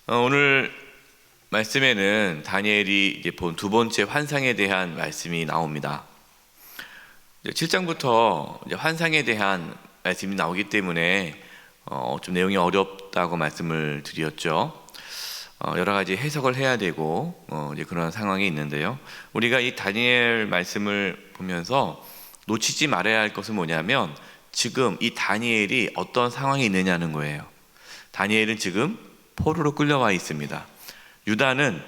오늘 말씀에는 다니엘이 이제 본 두 번째 환상에 대한 말씀이 나옵니다. 7장부터 이제 환상에 대한 말씀이 나오기 때문에 좀 내용이 어렵다고 말씀을 드렸죠. 여러 가지 해석을 해야 되고 이제 그런 상황이 있는데요. 우리가 이 다니엘 말씀을 보면서 놓치지 말아야 할 것은 뭐냐면 지금 이 다니엘이 어떤 상황에 있느냐는 거예요. 다니엘은 지금 포로로 끌려와 있습니다. 유다는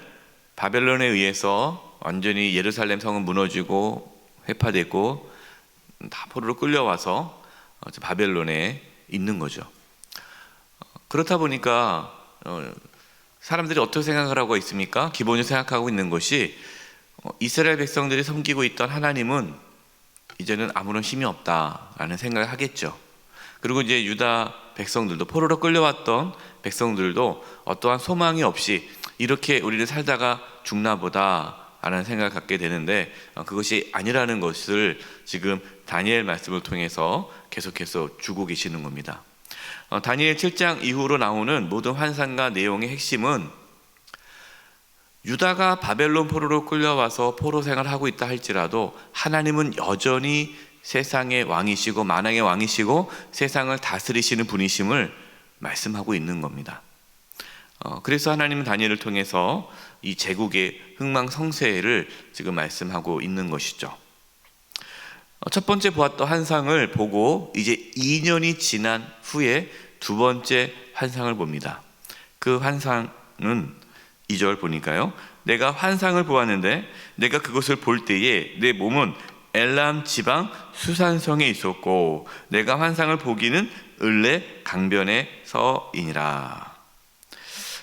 바벨론에 의해서 완전히 예루살렘 성은 무너지고 회파되고 다 포로로 끌려와서 바벨론에 있는 거죠. 그렇다 보니까 사람들이 어떻게 생각을 하고 있습니까? 기본적으로 생각하고 있는 것이 이스라엘 백성들이 섬기고 있던 하나님은 이제는 아무런 힘이 없다라는 생각을 하겠죠. 그리고 이제 유다 백성들도, 포로로 끌려왔던 백성들도 어떠한 소망이 없이 이렇게 우리는 살다가 죽나 보다 라는 생각을 갖게 되는데, 그것이 아니라는 것을 지금 다니엘 말씀을 통해서 계속해서 주고 계시는 겁니다. 다니엘 7장 이후로 나오는 모든 환상과 내용의 핵심은 유다가 바벨론 포로로 끌려와서 포로 생활을 하고 있다 할지라도 하나님은 여전히 세상의 왕이시고 만왕의 왕이시고 세상을 다스리시는 분이심을 말씀하고 있는 겁니다. 그래서 하나님은 다니엘을 통해서 이 제국의 흥망성쇠를 지금 말씀하고 있는 것이죠. 첫 번째 보았던 환상을 보고 이제 2년이 지난 후에 두 번째 환상을 봅니다. 그 환상은 2절 보니까요, 내가 환상을 보았는데 내가 그것을 볼 때에 내 몸은 엘람 지방 수산성에 있었고 내가 환상을 보기는 을레 강변에 서이니라.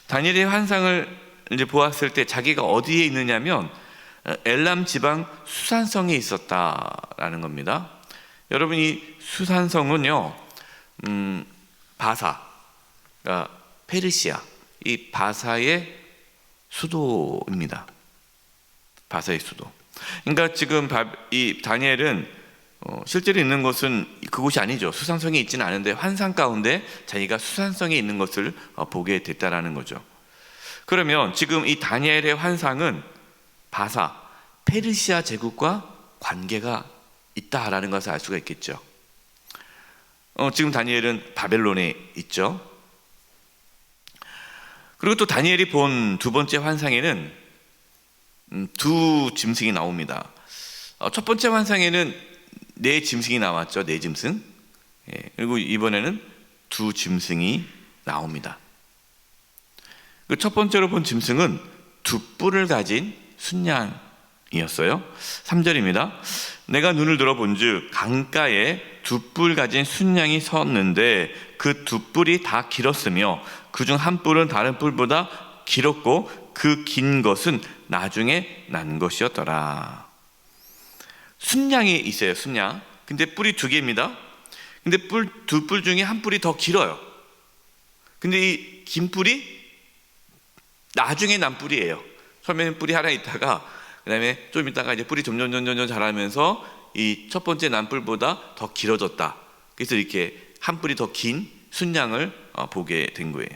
다니엘의 환상을 이제 보았을 때 자기가 어디에 있느냐면 엘람 지방 수산성에 있었다라는 겁니다. 여러분, 이 수산성은요, 바사, 그러니까 페르시아, 이 바사의 수도입니다. 바사의 수도. 그러니까 지금 이 다니엘은 실제로 있는 것은 그곳이 아니죠. 수산성에 있지는 않은데 환상 가운데 자기가 수산성에 있는 것을 보게 됐다라는 거죠. 그러면 지금 이 다니엘의 환상은 바사, 페르시아 제국과 관계가 있다라는 것을 알 수가 있겠죠. 지금 다니엘은 바벨론에 있죠. 그리고 또 다니엘이 본 두 번째 환상에는 두 짐승이 나옵니다. 첫 번째 환상에는 네 짐승이 나왔죠. 네 짐승. 그리고 이번에는 두 짐승이 나옵니다. 그 첫 번째로 본 짐승은 두 뿔을 가진 순양이었어요. 3절입니다. 내가 눈을 들어본즉 강가에 두 뿔 가진 순양이 섰는데 그 두 뿔이 다 길었으며 그중 한 뿔은 다른 뿔보다 길었고 그 긴 것은 나중에 난 것이었더라. 순양이 있어요. 순양. 근데 뿔이 두 개입니다. 근데 두 뿔 중에 한 뿔이 더 길어요. 근데 이 긴 뿔이 나중에 난 뿔이에요. 처음에는 뿔이 하나 있다가 그 다음에 좀 있다가 이제 뿔이 점점 자라면서 이 첫 번째 난 뿔보다 더 길어졌다. 그래서 이렇게 한 뿔이 더 긴 순양을 보게 된 거예요.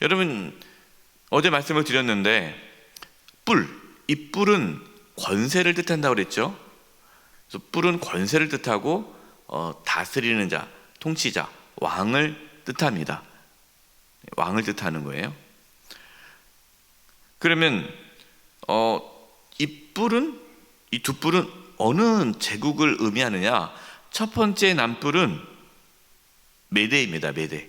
여러분, 어제 말씀을 드렸는데 이 뿔은 권세를 뜻한다고 그랬죠. 그래서 뿔은 권세를 뜻하고 다스리는 자, 통치자, 왕을 뜻합니다. 왕을 뜻하는 거예요. 그러면 이 두 뿔은 어느 제국을 의미하느냐? 첫 번째 남뿔은 메대입니다. 메대.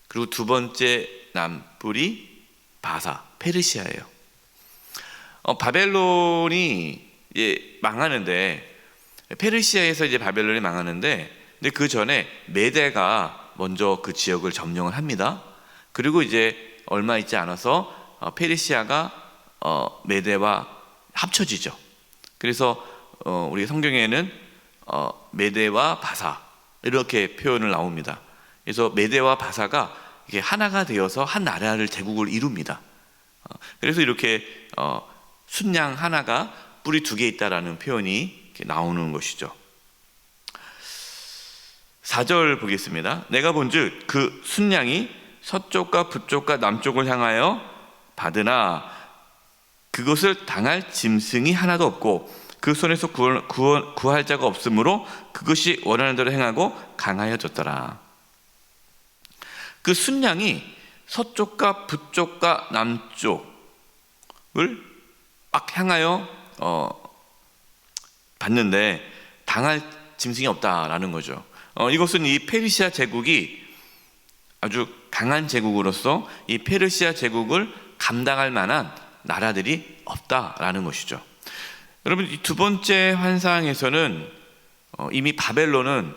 그리고 두 번째 남뿔이 바사, 페르시아예요. 바벨론이 이제 망하는데, 페르시아에서 이제 바벨론이 망하는데, 근데 그 전에 메대가 먼저 그 지역을 점령을 합니다. 그리고 이제 얼마 있지 않아서 페르시아가 메대와 합쳐지죠. 그래서 우리 성경에는 메대와 바사 이렇게 표현을 나옵니다. 그래서 메대와 바사가 이게 하나가 되어서 한 나라를 제국을 이룹니다. 그래서 이렇게 순양 하나가 뿔이 두 개 있다라는 표현이 나오는 것이죠. 4절 보겠습니다. 내가 본즉 그 순양이 서쪽과 북쪽과 남쪽을 향하여 받으나 그것을 당할 짐승이 하나도 없고 그 손에서 구할 자가 없으므로 그것이 원하는 대로 행하고 강하여졌더라. 그 순양이 서쪽과 북쪽과 남쪽을 막 향하여 받는데 당할 짐승이 없다라는 거죠. 이것은 이 페르시아 제국이 아주 강한 제국으로서 이 페르시아 제국을 감당할 만한 나라들이 없다라는 것이죠. 여러분, 이 두 번째 환상에서는 이미 바벨론은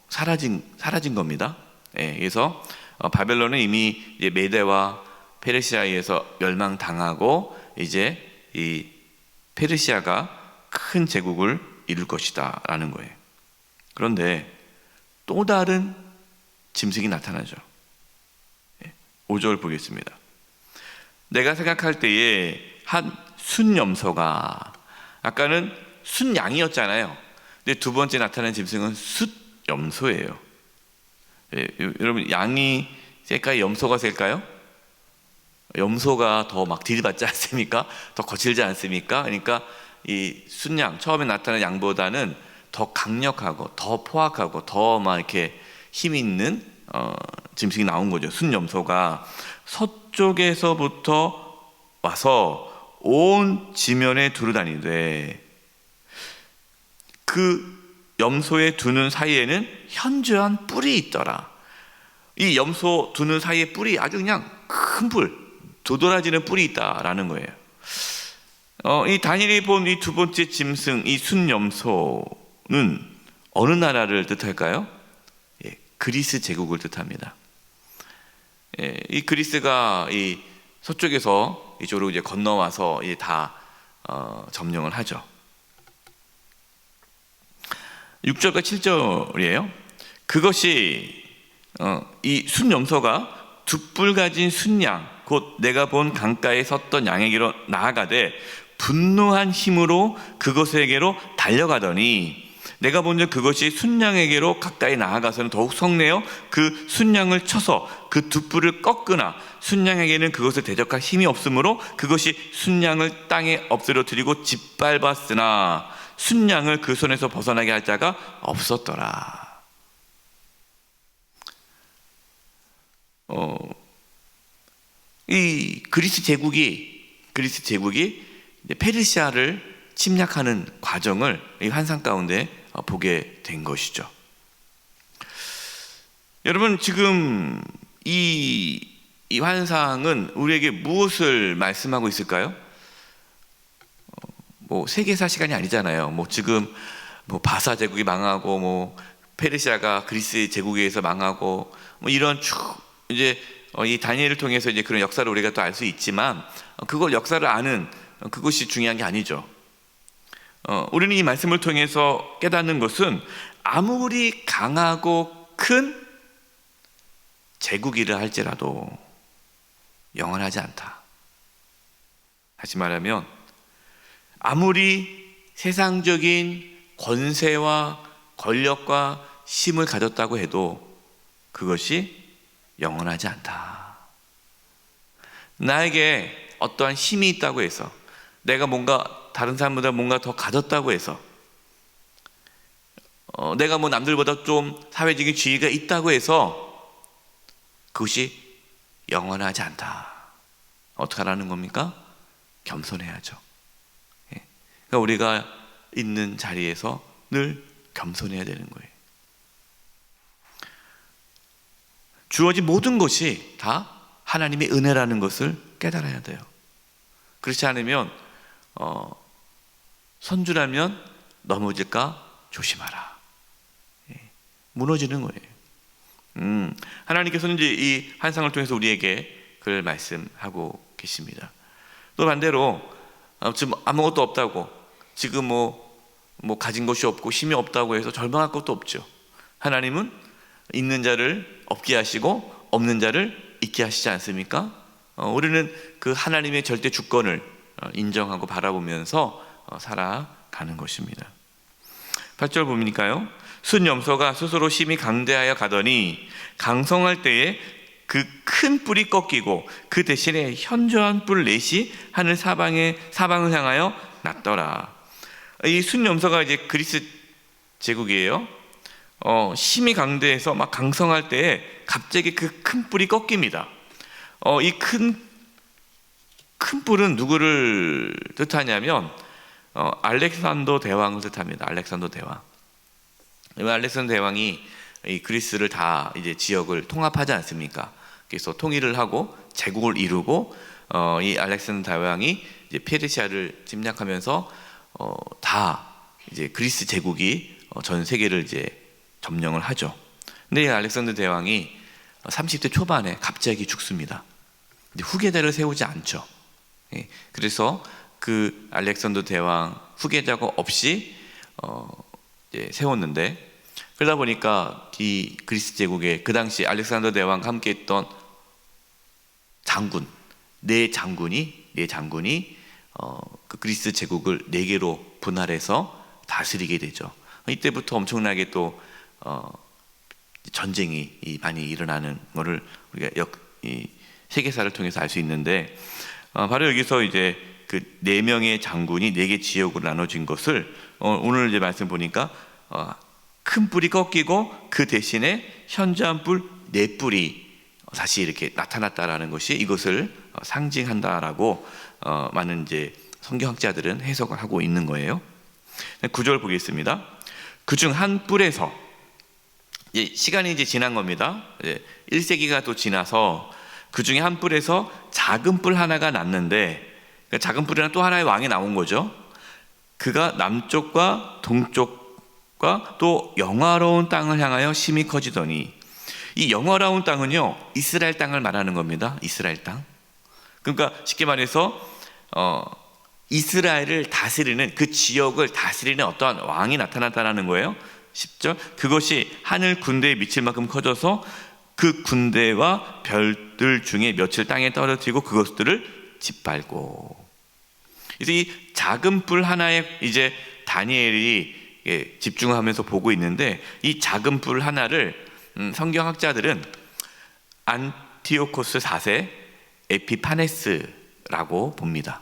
사라진 겁니다. 예, 그래서 바벨론은 이미 이제 메대와 페르시아에 의해서 멸망당하고 이제 이 페르시아가 큰 제국을 이룰 것이다라는 거예요. 그런데 또 다른 짐승이 나타나죠. 5절 보겠습니다. 내가 생각할 때에 한 순염소가, 아까는 순양이었잖아요. 근데 두 번째 나타난 짐승은 숫염소예요. 여러분, 양이 셀까요? 염소가 셀까요? 염소가 더 막 딜받지 않습니까? 더 거칠지 않습니까? 그러니까 이 순양, 처음에 나타난 양보다는 더 강력하고 더 포악하고 더 막 이렇게 힘 있는 짐승이 나온 거죠. 순염소가 서쪽에서부터 와서 온 지면에 두루다니되 그 염소의 두 눈 사이에는 현저한 뿔이 있더라. 이 염소 두 눈 사이에 뿔이 아주 그냥 큰 뿔, 도드라지는 뿔이 있다라는 거예요. 이 다니엘이 본 이 두 번째 짐승, 이 순염소는 어느 나라를 뜻할까요? 그리스 제국을 뜻합니다. 이 그리스가 이 서쪽에서 이쪽으로 이제 건너와서 이제 다 점령을 하죠. 6절과 7절이에요. 그것이 이 순염소가 두 뿔 가진 순양, 곧 내가 본 강가에 섰던 양에게로 나아가되 분노한 힘으로 그것에게로 달려가더니 내가 본즉 그것이 순양에게로 가까이 나아가서는 더욱 성내어 그 순양을 쳐서 그 두 뿔을 꺾으나 순양에게는 그것을 대적할 힘이 없으므로 그것이 순양을 땅에 엎드려뜨리고 짓밟았으나 순양을 그 손에서 벗어나게 할 자가 없었더라. 이 그리스 제국이 페르시아를 침략하는 과정을 이 환상 가운데 보게 된 것이죠. 여러분, 지금 이 환상은 우리에게 무엇을 말씀하고 있을까요? 뭐 세계사 시간이 아니잖아요. 뭐 지금 뭐 바사 제국이 망하고 뭐 페르시아가 그리스 제국에 의해서 망하고 뭐 이런 이제 이 다니엘을 통해서 이제 그런 역사를 우리가 또 알 수 있지만 그걸 역사를 아는 그것이 중요한 게 아니죠. 우리는 이 말씀을 통해서 깨닫는 것은 아무리 강하고 큰 제국이라 할지라도 영원하지 않다. 다시 말하면 아무리 세상적인 권세와 권력과 힘을 가졌다고 해도 그것이 영원하지 않다. 나에게 어떠한 힘이 있다고 해서 내가 뭔가 다른 사람보다 뭔가 더 가졌다고 해서 내가 뭐 남들보다 좀 사회적인 지위가 있다고 해서 그것이 영원하지 않다. 어떻게 하라는 겁니까? 겸손해야죠. 그러니까 우리가 있는 자리에서 늘 겸손해야 되는 거예요. 주어진 모든 것이 다 하나님의 은혜라는 것을 깨달아야 돼요. 그렇지 않으면 선주라면 넘어질까 조심하라. 무너지는 거예요. 하나님께서는 이제 이 환상을 통해서 우리에게 그걸 말씀하고 계십니다. 또 반대로 지금 아무것도 없다고, 지금 뭐 가진 것이 없고 힘이 없다고 해서 절망할 것도 없죠. 하나님은 있는 자를 없게 하시고 없는 자를 있게 하시지 않습니까? 우리는 그 하나님의 절대 주권을 인정하고 바라보면서 살아가는 것입니다. 8절 보니까요, 순염소가 스스로 심히 강대하여 가더니 강성할 때에 그 큰 뿔이 꺾이고 그 대신에 현저한 뿔 넷이 하늘 사방을 향하여 났더라. 이 순염소가 이제 그리스 제국이에요. 심히 강대해서 막 강성할 때에 갑자기 그 큰 뿔이 꺾입니다. 이 큰 뿔은 누구를 뜻하냐면 알렉산더 대왕을 뜻합니다. 알렉산더 대왕. 알렉산더 대왕이 이 그리스를 다 이제 지역을 통합하지 않습니까? 그래서 통일을 하고 제국을 이루고 이 알렉산더 대왕이 이제 페르시아를 침략하면서 다 이제 그리스 제국이 전 세계를 이제 점령을 하죠. 근데 이 알렉산더 대왕이 30대 초반에 갑자기 죽습니다. 근데 후계자를 세우지 않죠. 그래서 그 알렉산더 대왕 후계자가 없이 이제 세웠는데, 그러다 보니까 이 그리스 제국에 그 당시 알렉산더 대왕과 함께했던 장군 네 장군이 그 그리스 제국을 4개로 분할해서 다스리게 되죠. 이때부터 엄청나게 또 전쟁이 많이 일어나는 것을 우리가 이 세계사를 통해서 알 수 있는데, 바로 여기서 이제 그 4명의 장군이 4개 지역으로 나눠진 것을 오늘 이제 말씀 보니까 큰 뿔이 꺾이고 그 대신에 현저한 뿔 4뿔이 다시 이렇게 나타났다라는 것이 이것을 상징한다라고 많은 이제 성경학자들은 해석을 하고 있는 거예요. 9절 보겠습니다. 그중 한 뿔에서 시간이 이제 지난 겁니다. 1세기가 또 지나서 그 중에 한 뿔에서 작은 뿔 하나가 났는데, 작은 뿔이나 또 하나의 왕이 나온 거죠. 그가 남쪽과 동쪽과 또 영화로운 땅을 향하여 심히 커지더니, 이 영화로운 땅은요 이스라엘 땅을 말하는 겁니다. 이스라엘 땅. 그러니까 쉽게 말해서 이스라엘을 다스리는, 그 지역을 다스리는 어떠한 왕이 나타났다는 거예요. 10절, 그것이 하늘 군대에 미칠 만큼 커져서 그 군대와 별들 중에 며칠 땅에 떨어뜨리고 그것들을 짓밟고. 그래서 이 작은 뿔 하나에 이제 다니엘이 집중하면서 보고 있는데, 이 작은 뿔 하나를 성경학자들은 안티오코스 4세 에피파네스라고 봅니다.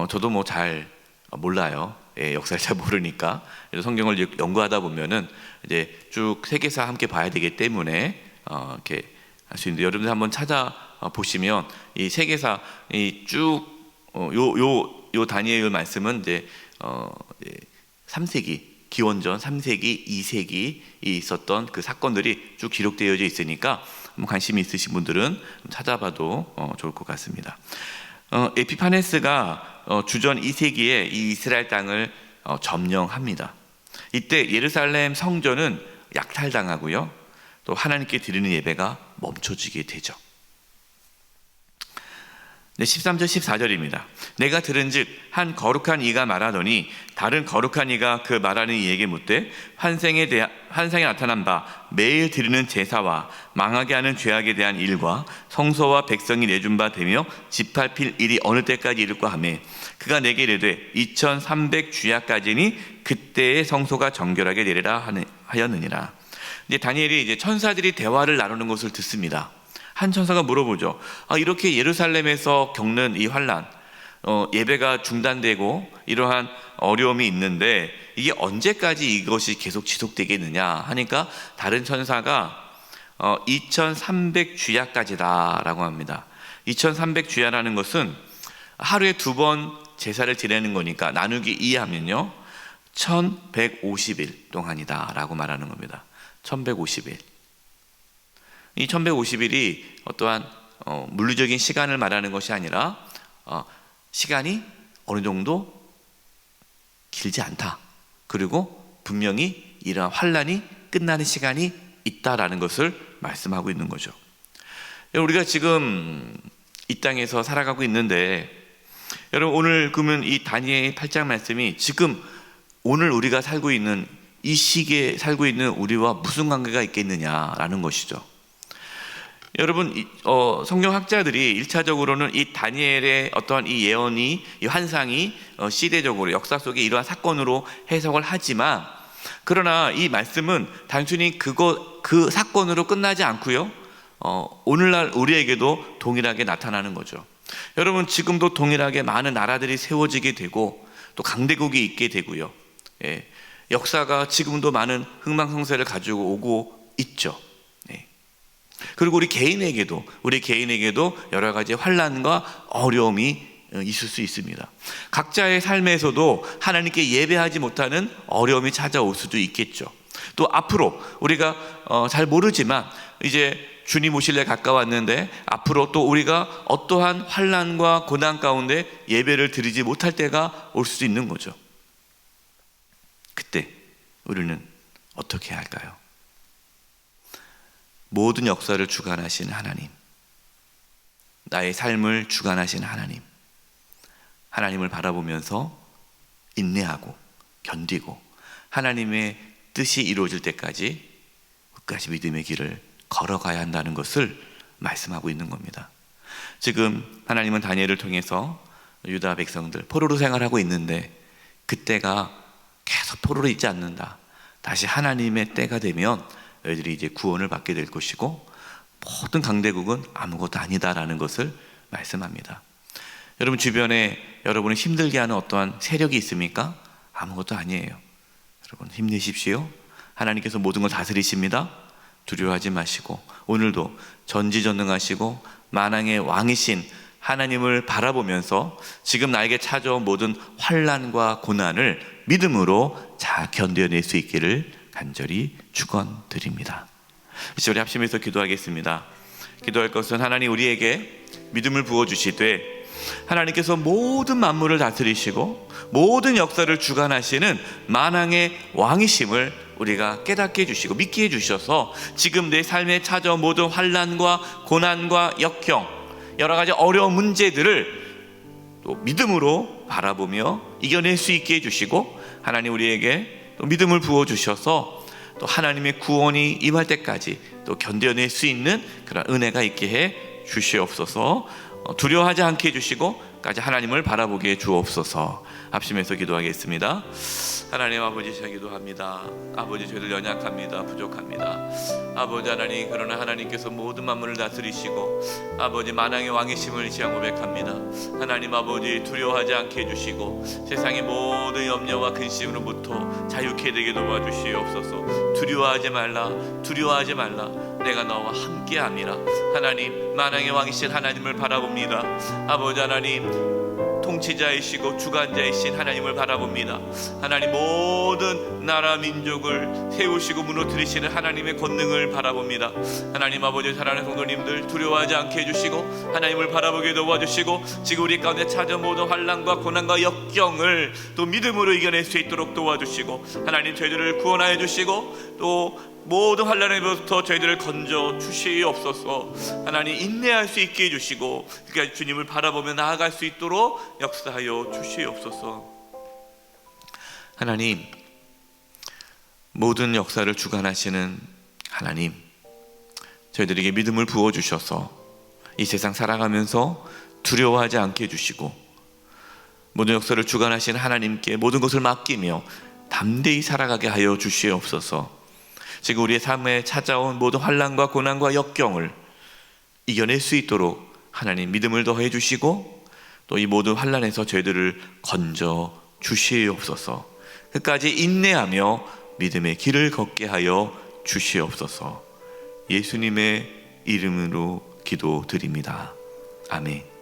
저도 뭐 잘 몰라요. 역사를 잘 모르니까. 그래서 성경을 연구하다 보면은 이제 쭉 세계사 함께 봐야 되기 때문에 이렇게 할 수 있는데, 여러분들 한번 찾아 보시면 이 세계사 쭉 요 다니엘 말씀은 이제 3세기 기원전 3세기, 2세기 있었던 그 사건들이 쭉 기록되어 있으니까 관심이 있으신 분들은 찾아봐도 좋을 것 같습니다. 에피파네스가 주전 2세기에 이 이스라엘 땅을 점령합니다. 이때 예루살렘 성전은 약탈당하고요, 또 하나님께 드리는 예배가 멈춰지게 되죠. 13절 14절입니다. 내가 들은즉 한 거룩한 이가 말하더니 다른 거룩한 이가 그 말하는 이에게 묻되 환상에 나타난 바 매일 드리는 제사와 망하게 하는 죄악에 대한 일과 성소와 백성이 내준 바 되며 짓밟힐 일이 어느 때까지 이를까 하며 그가 내게 이르되 2300 주야까지니 그때의 성소가 정결하게 되리라 하였느니라. 이제 다니엘이 이제 천사들이 대화를 나누는 것을 듣습니다. 한 천사가 물어보죠. 이렇게 예루살렘에서 겪는 이 환난, 예배가 중단되고 이러한 어려움이 있는데 이게 언제까지 이것이 계속 지속되겠느냐 하니까 다른 천사가 2300 주야까지다라고 합니다. 2300 주야라는 것은 하루에 2번 제사를 지내는 거니까 나누기 2하면요 1150일 동안이다라고 말하는 겁니다. 1150일. 이 1150일이 어떠한 물리적인 시간을 말하는 것이 아니라 시간이 어느 정도 길지 않다. 그리고 분명히 이러한 환난이 끝나는 시간이 있다라는 것을 말씀하고 있는 거죠. 우리가 지금 이 땅에서 살아가고 있는데, 여러분 오늘 그러면 이 다니엘 8장 말씀이 지금 오늘 우리가 살고 있는 이 시기에 살고 있는 우리와 무슨 관계가 있겠느냐라는 것이죠. 여러분 성경학자들이 1차적으로는 이 다니엘의 어떠한 이 예언이, 이 환상이 시대적으로 역사 속에 이러한 사건으로 해석을 하지만 그러나 이 말씀은 단순히 그 사건으로 끝나지 않고요. 오늘날 우리에게도 동일하게 나타나는 거죠. 여러분, 지금도 동일하게 많은 나라들이 세워지게 되고 또 강대국이 있게 되고요. 역사가 지금도 많은 흥망성쇠를 가지고 오고 있죠. 그리고 우리 개인에게도 여러 가지 환난과 어려움이 있을 수 있습니다. 각자의 삶에서도 하나님께 예배하지 못하는 어려움이 찾아올 수도 있겠죠. 또 앞으로 우리가 잘 모르지만 이제 주님 오실 날 가까웠는데 앞으로 또 우리가 어떠한 환난과 고난 가운데 예배를 드리지 못할 때가 올 수도 있는 거죠. 그때 우리는 어떻게 해야 할까요? 모든 역사를 주관하시는 하나님, 나의 삶을 주관하시는 하나님을 바라보면서 인내하고 견디고 하나님의 뜻이 이루어질 때까지 끝까지 믿음의 길을 걸어가야 한다는 것을 말씀하고 있는 겁니다. 지금 하나님은 다니엘을 통해서 유다 백성들 포로로 생활하고 있는데 그때가 계속 포로로 있지 않는다. 다시 하나님의 때가 되면 너희들이 이제 구원을 받게 될 것이고 모든 강대국은 아무것도 아니다라는 것을 말씀합니다. 여러분 주변에 여러분을 힘들게 하는 어떠한 세력이 있습니까? 아무것도 아니에요. 여러분 힘내십시오. 하나님께서 모든 걸 다스리십니다. 두려워하지 마시고 오늘도 전지전능하시고 만왕의 왕이신 하나님을 바라보면서 지금 나에게 찾아온 모든 환난과 고난을 믿음으로 잘 견뎌낼 수 있기를 간절히 축원드립니다. 이제 우리 합심해서 기도하겠습니다. 기도할 것은 하나님 우리에게 믿음을 부어주시되 하나님께서 모든 만물을 다스리시고 모든 역사를 주관하시는 만왕의 왕이심을 우리가 깨닫게 해주시고 믿게 해주셔서 지금 내 삶에 찾아온 모든 환난과 고난과 역경 여러 가지 어려운 문제들을 또 믿음으로 바라보며 이겨낼 수 있게 해주시고 하나님 우리에게 또 믿음을 부어주셔서 또 하나님의 구원이 임할 때까지 또 견뎌낼 수 있는 그런 은혜가 있게 해 주시옵소서. 두려워하지 않게 해주시고 까지 하나님을 바라보게 해 주옵소서. 합심해서 기도하겠습니다. 하나님 아버지 제가 기도합니다. 아버지 저희들 연약합니다. 부족합니다. 아버지 하나님 그러나 하나님께서 모든 만물을 다스리시고 아버지 만왕의 왕이심을 지향 고백합니다. 하나님 아버지 두려워하지 않게 해주시고 세상의 모든 염려와 근심으로부터 자유케 되게 도와주시옵소서. 두려워하지 말라 내가 너와 함께함이라. 하나님 만왕의 왕이신 하나님을 바라봅니다. 아버지 하나님 통치자이시고 주관자이신 하나님을 바라봅니다. 하나님 모든 나라 민족을 세우시고 무너뜨리시는 하나님의 권능을 바라봅니다. 하나님 아버지 사랑하는 성도님들 두려워하지 않게 해주시고 하나님을 바라보게 도와주시고 지금 우리 가운데 찾아온 모든 환난과 고난과 역경을 또 믿음으로 이겨낼 수 있도록 도와주시고 하나님 저희들을 구원하여 주시고 또 모든 환난에로부터 저희들을 건져 주시옵소서. 하나님 인내할 수 있게 해주시고 그러니까 주님을 바라보며 나아갈 수 있도록 역사하여 주시옵소서. 하나님 모든 역사를 주관하시는 하나님 저희들에게 믿음을 부어주셔서 이 세상 살아가면서 두려워하지 않게 해주시고 모든 역사를 주관하시는 하나님께 모든 것을 맡기며 담대히 살아가게 하여 주시옵소서. 지금 우리의 삶에 찾아온 모든 환난과 고난과 역경을 이겨낼 수 있도록 하나님 믿음을 더해 주시고 또 이 모든 환난에서 저희들을 건져 주시옵소서. 끝까지 인내하며 믿음의 길을 걷게 하여 주시옵소서. 예수님의 이름으로 기도드립니다. 아멘.